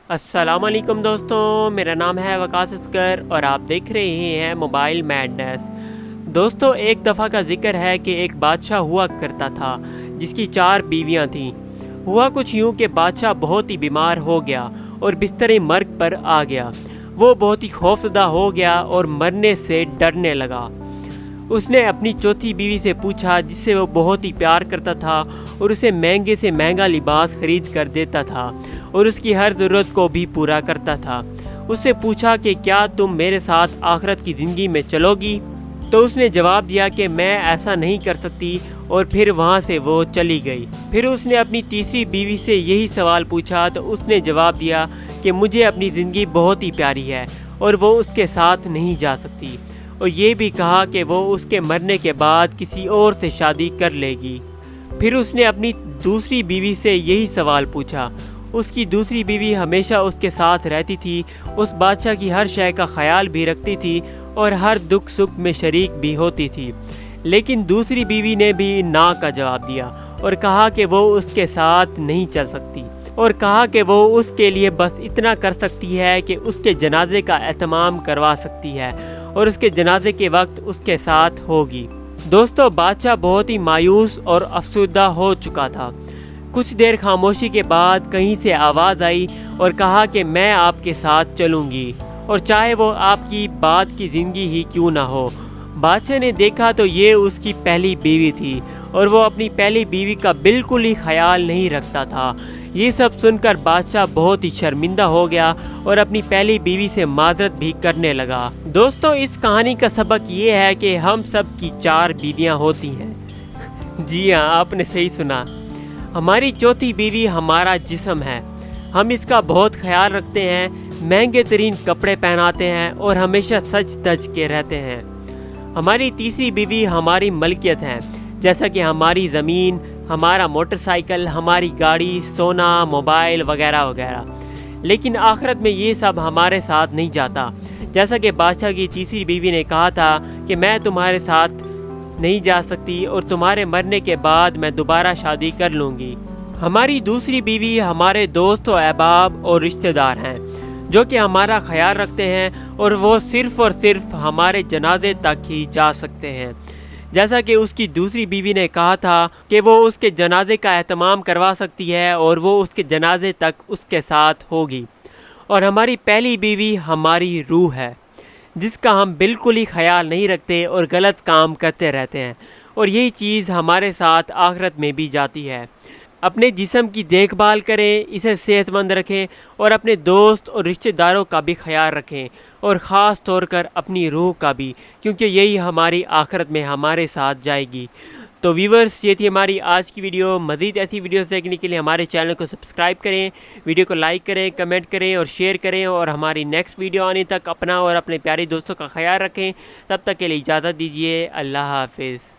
السلام علیکم دوستوں، میرا نام ہے وقاص اصغر اور آپ دیکھ رہے ہیں موبائل میڈنس۔ دوستوں، ایک دفعہ کا ذکر ہے کہ ایک بادشاہ ہوا کرتا تھا جس کی 4 بیویاں تھیں۔ ہوا کچھ یوں کہ بادشاہ بہت ہی بیمار ہو گیا اور بستر مرگ پر آ گیا۔ وہ بہت ہی خوفزدہ ہو گیا اور مرنے سے ڈرنے لگا۔ اس نے اپنی چوتھی بیوی سے پوچھا، جس سے وہ بہت ہی پیار کرتا تھا اور اسے مہنگے سے مہنگا لباس خرید کر دیتا تھا اور اس کی ہر ضرورت کو بھی پورا کرتا تھا۔ اس سے پوچھا کہ کیا تم میرے ساتھ آخرت کی زندگی میں چلو گی؟ تو اس نے جواب دیا کہ میں ایسا نہیں کر سکتی، اور پھر وہاں سے وہ چلی گئی۔ پھر اس نے اپنی تیسری بیوی سے یہی سوال پوچھا تو اس نے جواب دیا کہ مجھے اپنی زندگی بہت ہی پیاری ہے اور وہ اس کے ساتھ نہیں جا سکتی، اور یہ بھی کہا کہ وہ اس کے مرنے کے بعد کسی اور سے شادی کر لے گی۔ پھر اس نے اپنی دوسری بیوی سے یہی سوال پوچھا۔ اس کی دوسری بیوی ہمیشہ اس کے ساتھ رہتی تھی، اس بادشاہ کی ہر شے کا خیال بھی رکھتی تھی اور ہر دکھ سکھ میں شریک بھی ہوتی تھی، لیکن دوسری بیوی نے بھی نا کا جواب دیا اور کہا کہ وہ اس کے ساتھ نہیں چل سکتی، اور کہا کہ وہ اس کے لیے بس اتنا کر سکتی ہے کہ اس کے جنازے کا اہتمام کروا سکتی ہے اور اس کے جنازے کے وقت اس کے ساتھ ہوگی۔ دوستو، بادشاہ بہت ہی مایوس اور افسردہ ہو چکا تھا۔ کچھ دیر خاموشی کے بعد کہیں سے آواز آئی اور کہا کہ میں آپ کے ساتھ چلوں گی، اور چاہے وہ آپ کی بعد کی زندگی ہی کیوں نہ ہو۔ بادشاہ نے دیکھا تو یہ اس کی پہلی بیوی تھی، اور وہ اپنی پہلی بیوی کا بالکل ہی خیال نہیں رکھتا تھا۔ یہ سب سن کر بادشاہ بہت ہی شرمندہ ہو گیا اور اپنی پہلی بیوی سے معذرت بھی کرنے لگا۔ دوستو، اس کہانی کا سبق یہ ہے کہ ہم سب کی 4 بیویاں ہوتی ہیں۔ جی ہاں، آپ نے صحیح سنا۔ ہماری چوتھی بیوی ہمارا جسم ہے، ہم اس کا بہت خیال رکھتے ہیں، مہنگے ترین کپڑے پہناتے ہیں اور ہمیشہ سج دھج کے رہتے ہیں۔ ہماری تیسری بیوی ہماری ملکیت ہے، جیسا کہ ہماری زمین، ہمارا موٹر سائیکل، ہماری گاڑی، سونا، موبائل وغیرہ وغیرہ۔ لیکن آخرت میں یہ سب ہمارے ساتھ نہیں جاتا، جیسا کہ بادشاہ کی تیسری بیوی نے کہا تھا کہ میں تمہارے ساتھ نہیں جا سکتی اور تمہارے مرنے کے بعد میں دوبارہ شادی کر لوں گی۔ ہماری دوسری بیوی ہمارے دوست و احباب اور رشتہ دار ہیں، جو کہ ہمارا خیال رکھتے ہیں، اور وہ صرف اور صرف ہمارے جنازے تک ہی جا سکتے ہیں، جیسا کہ اس کی دوسری بیوی نے کہا تھا کہ وہ اس کے جنازے کا اہتمام کروا سکتی ہے اور وہ اس کے جنازے تک اس کے ساتھ ہوگی۔ اور ہماری پہلی بیوی ہماری روح ہے، جس کا ہم بالکل ہی خیال نہیں رکھتے اور غلط کام کرتے رہتے ہیں، اور یہی چیز ہمارے ساتھ آخرت میں بھی جاتی ہے۔ اپنے جسم کی دیکھ بھال کریں، اسے صحت مند رکھیں، اور اپنے دوست اور رشتہ داروں کا بھی خیال رکھیں، اور خاص طور پر اپنی روح کا بھی، کیونکہ یہی ہماری آخرت میں ہمارے ساتھ جائے گی۔ تو ویورز، یہ تھی ہماری آج کی ویڈیو۔ مزید ایسی ویڈیوز دیکھنے کے لیے ہمارے چینل کو سبسکرائب کریں، ویڈیو کو لائک کریں، کمنٹ کریں اور شیئر کریں، اور ہماری نیکسٹ ویڈیو آنے تک اپنا اور اپنے پیارے دوستوں کا خیال رکھیں۔ تب تک کے لیے اجازت دیجیے۔ اللہ حافظ۔